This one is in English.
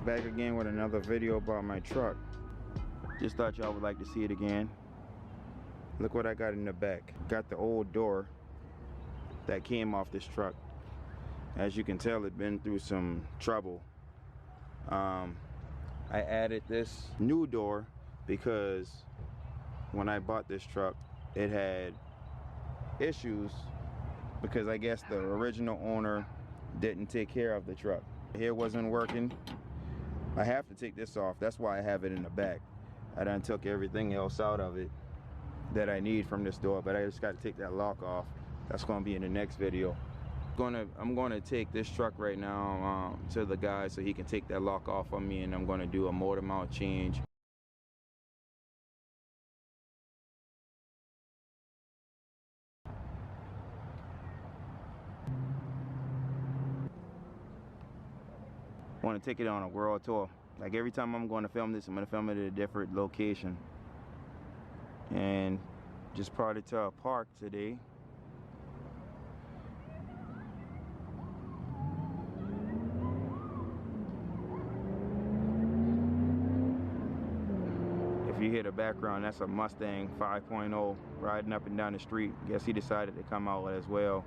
Back again with another video about my truck. Just thought y'all would like to see it again. Look what I got in the back. Got the old door that came off this truck. As you can tell, it's been through some trouble. I added this new door because when I bought this truck, it had issues because I guess the original owner didn't take care of the truck. Here wasn't working. I have to take this off. That's why I have it in the back. I done took everything else out of it that I need from this door, but I just got to take that lock off. That's going to be in the next video. I'm going to take this truck right now to the guy so he can take that lock off on me, and I'm going to do a motor mount change. I want to take it on a world tour. Like every time I'm going to film this, I'm going to film it at a different location. And just brought it to a park today. If you hear the background, that's a Mustang 5.0 riding up and down the street. Guess he decided to come out as well.